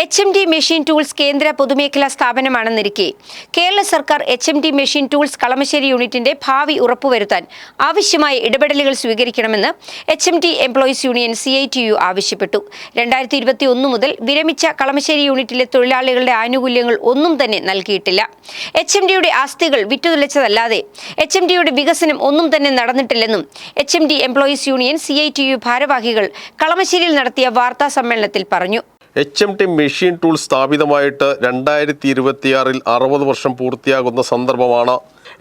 HMD machine tools കേന്ദ്ര പൊതുമേഖലാ സ്ഥാപനമാണെന്നിരിക്കെ കേരള സർക്കാർ HMD മെഷീൻ ടൂൾസ് കളമശ്ശേരി യൂണിറ്റിന്റെ ഭാവി ഉറപ്പുവരുത്താൻ ആവശ്യമായ ഇടപെടലുകൾ സ്വീകരിക്കണമെന്ന് HMD എംപ്ലോയീസ് യൂണിയൻ CITU ആവശ്യപ്പെട്ടു. 2021 മുതൽ വിരമിച്ച കളമശ്ശേരി യൂണിറ്റിലെ തൊഴിലാളികളുടെ ആനുകൂല്യങ്ങൾ ഒന്നും തന്നെ നൽകിയിട്ടില്ല. HMDയുടെ ആസ്തികൾ വിറ്റുതുലച്ചതല്ലാതെ HMDയുടെ വികസനം ഒന്നും തന്നെ നടന്നിട്ടില്ലെന്നും HMD എംപ്ലോയീസ് യൂണിയൻ CITU ഭാരവാഹികൾ കളമശ്ശേരിയിൽ നടത്തിയ വാർത്താ സമ്മേളനത്തിൽ പറഞ്ഞു. HMD മെഷീൻ ടൂൾ സ്ഥാപിതമായിട്ട് 2026 60 വർഷം പൂർത്തിയാകുന്ന സന്ദർഭമാണ്.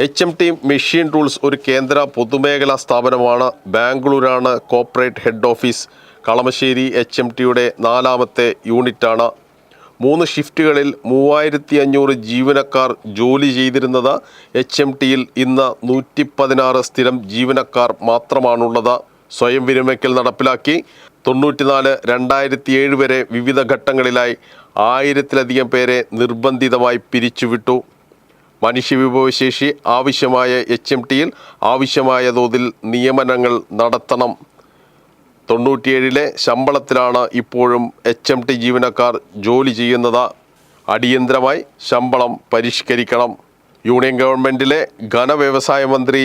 HMD മെഷീൻ ടൂൾസ് ഒരു കേന്ദ്ര പൊതുമേഖലാ സ്ഥാപനമാണ്. ബാംഗ്ലൂരാണ് കോർപ്പറേറ്റ് ഹെഡ് ഓഫീസ്. കളമശ്ശേരി HMDയുടെ 4ാമത്തെ യൂണിറ്റാണ്. 3 ഷിഫ്റ്റുകളിൽ 3500 ജീവനക്കാർ ജോലി ചെയ്തിരുന്നത് HMDയിൽ ഇന്ന് 116 സ്ഥിരം ജീവനക്കാർ മാത്രമാണുള്ളത്. സ്വയം വിരമിക്കൽ നടപ്പിലാക്കി 94, 2007 വരെ വിവിധ ഘട്ടങ്ങളിലായി 1000-ലധികം പേരെ നിർബന്ധിതമായി പിരിച്ചുവിട്ടു. മനുഷ്യവിഭവശേഷി ആവശ്യമായ HMDയിൽ ആവശ്യമായ തോതിൽ നിയമനങ്ങൾ നടത്തണം. 97-ലെ ശമ്പളത്തിലാണ് ഇപ്പോഴും HMD ജീവനക്കാർ ജോലി ചെയ്യുന്നത്. അടിയന്തരമായി ശമ്പളം പരിഷ്കരിക്കണം. യൂണിയൻ ഗവൺമെൻറ്റിലെ ഘനവ്യവസായ മന്ത്രി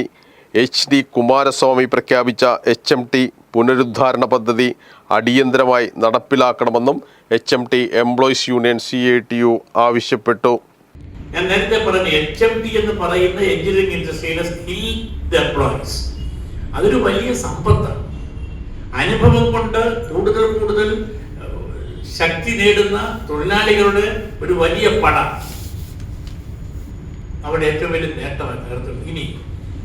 HD കുമാരസ്വാമി പ്രഖ്യാപിച്ച HMD പുനരുദ്ധാരണ പദ്ധതി അടിയന്തരമായി നടപ്പിലാക്കണമെന്നും HMD എംപ്ലോയീസ് യൂണിയൻ CITU ആവശ്യപ്പെട്ടു. ഞാൻ നേരത്തെ പറഞ്ഞ HMD എന്ന് പറയുന്ന എഞ്ചിനീയറിംഗ് ഇൻഡസ്ട്രിയിലെ സ്കിൽഡ് എംപ്ലോയീസ് അതൊരു വലിയ സമ്പത്താണ്. അനുഭവം കൊണ്ട് കൂടുതൽ ശക്തി നേടുന്ന തൊഴിലാളികളുടെ ഒരു വലിയ പട അവിടെ ഏറ്റവും വലിയ നേട്ടമാണ് നേതൃത്വം. ഇനി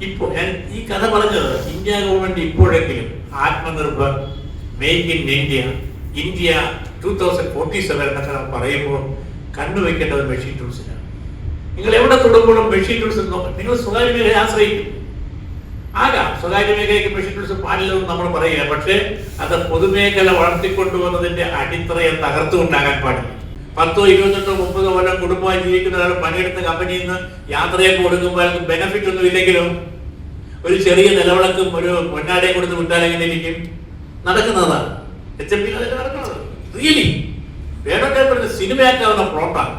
ഇപ്പോൾ ഞാൻ ഈ കഥ പറഞ്ഞത് ഇന്ത്യ ഗവൺമെന്റ് ഇപ്പോഴെങ്കിലും Atmanirbhar, make in India, India 2047 എന്നൊക്കെ പറയുമ്പോൾ കണ്ണുവെക്കേണ്ടത് മെഷീൻ ടൂൾസിനാണ്. നിങ്ങൾ എവിടെ തൊടുമ്പോഴും മെഷീൻ ടൂൾസ് നോക്കാം. നിങ്ങൾ സ്വകാര്യ മേഖലയെ ആശ്രയിക്കും. ആകാം സ്വകാര്യ മേഖലയ്ക്ക് മെഷീൻ ടൂൾസ് പാടില്ലെന്ന് നമ്മൾ പറയുക. പക്ഷേ അത് പൊതുമേഖല വളർത്തിക്കൊണ്ടുവന്നതിന്റെ അടിത്തറയെ തകർത്തുകൊണ്ടാകാൻ പാടില്ല. 10, 28, 30 കൊല്ലം കുടുംബമായി ജീവിക്കുന്ന ഒരാൾ പണിയെടുത്ത കമ്പനിയിൽ നിന്ന് യാത്രയൊക്കെ കൊടുക്കുമ്പോൾ അയാൾക്ക് ബെനഫിറ്റ് ഒന്നും ഇല്ലെങ്കിലും ഒരു ചെറിയ നിലവിളക്കും ഒരു പൊന്നാടയും കൊടുത്ത് വിട്ടാൽ എങ്ങനെ ഇരിക്കും? നടക്കുന്നതാണ്. HMD നടക്കുന്നത് റിയലി വേണമെങ്കിൽ സിനിമയാക്കാവുന്ന പ്ലോട്ടാണ്.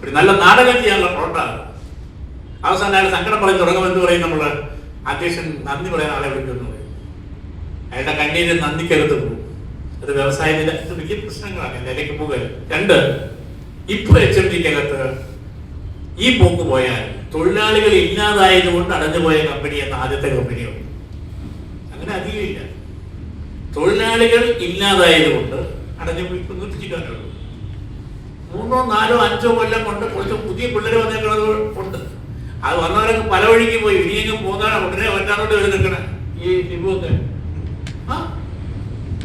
ഒരു നല്ല നാടകം ചെയ്യാനുള്ള പ്ലോട്ടാണ്. അവസാനം അയാൾ സങ്കടം പറഞ്ഞ് തുടങ്ങുമെന്ന് പറയും. നമ്മൾ അധ്യക്ഷൻ നന്ദി പറയാൻ ആളെ വിളിക്കുന്നു. അയാളുടെ കണ്ണീര് നന്ദിക്കകത്ത് പോകും. അത് വ്യവസായത്തിലെ വലിയ പ്രശ്നങ്ങളാണ്. നിലയ്ക്ക് പോകുക. 2, ഇപ്പൊ HMDക്കകത്ത് ഈ പോക്ക് പോയാൽ തൊഴിലാളികൾ ഇല്ലാതായതുകൊണ്ട് അടഞ്ഞുപോയ കമ്പനി എന്ന ആദ്യത്തെ കമ്പനിയുണ്ട്. അങ്ങനെ അധികമില്ല. തൊഴിലാളികൾ ഇല്ലാതായതുകൊണ്ട് അടഞ്ഞുപോയി നിർത്തിച്ചിട്ടുള്ളൂ. 3, 4, 5 കൊല്ലം കൊണ്ട് കുറച്ച് പുതിയ പിള്ളേർ വന്നേക്കുന്നത് ഉണ്ട്. അത് വന്നവരൊക്കെ പല വഴിക്ക് പോയി. ഇനിയെങ്കിലും പോകാൻ ഉടനെ ഒറ്റാറോട്ട് വരെ നിൽക്കണേ ഈ ടിബുവൊക്കെ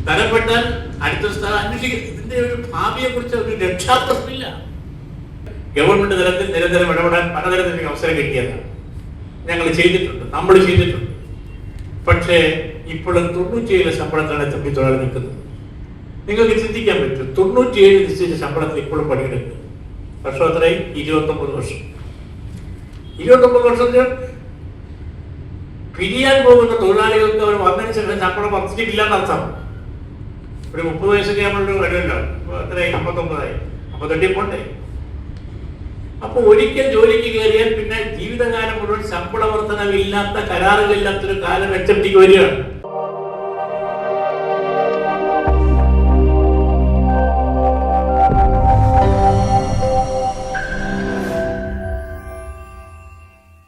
തരപ്പെട്ടാൽ അടുത്ത സ്ഥലം അന്വേഷിക്കും. ഇതിന്റെ ഒരു ഭാവിയെ കുറിച്ച് ഒരു രക്ഷാപ്രശ്നമില്ല. ഗവൺമെന്റ് തലത്തിൽ നിരന്തരം ഇടപെടാൻ പലതരത്തിൽ എനിക്ക് അവസരം കിട്ടിയതാണ്. ഞങ്ങൾ ചെയ്തിട്ടുണ്ട്, നമ്മൾ ചെയ്തിട്ടുണ്ട്. പക്ഷേ ഇപ്പോഴും 97 ശമ്പളത്തിലാണ് HMD തൊഴിലാളി നിൽക്കുന്നത്. നിങ്ങൾക്ക് ചിന്തിക്കാൻ പറ്റും. 97 നിശ്ചയിച്ച ശമ്പളത്തിൽ ഇപ്പോഴും പണിയെടുക്കുക. വർഷം എത്രയും 29 വർഷം. 29 വർഷത്തിൽ പിരിയാൻ പോകുന്ന തൊഴിലാളികൾക്ക് അവർ വന്നതിന് ശേഷം ശമ്പളം വർദ്ധിച്ചിട്ടില്ലെന്നർത്ഥം. ഒരു 30 വയസ്സൊക്കെ നമ്മളൊരു വരുമല്ലോ. എത്രയായി? 59ആയി. അപ്പൊ തട്ടിപ്പോണ്ടേ. അപ്പൊ ഒരിക്കൽ ജോലിക്ക് കയറിയാൽ പിന്നെ ജീവിതകാലം മുഴുവൻ ശമ്പള വർധനവില്ലാത്ത, കരാറുകളില്ലാത്തൊരു കാലം HMDക്ക് വരികയാണ്.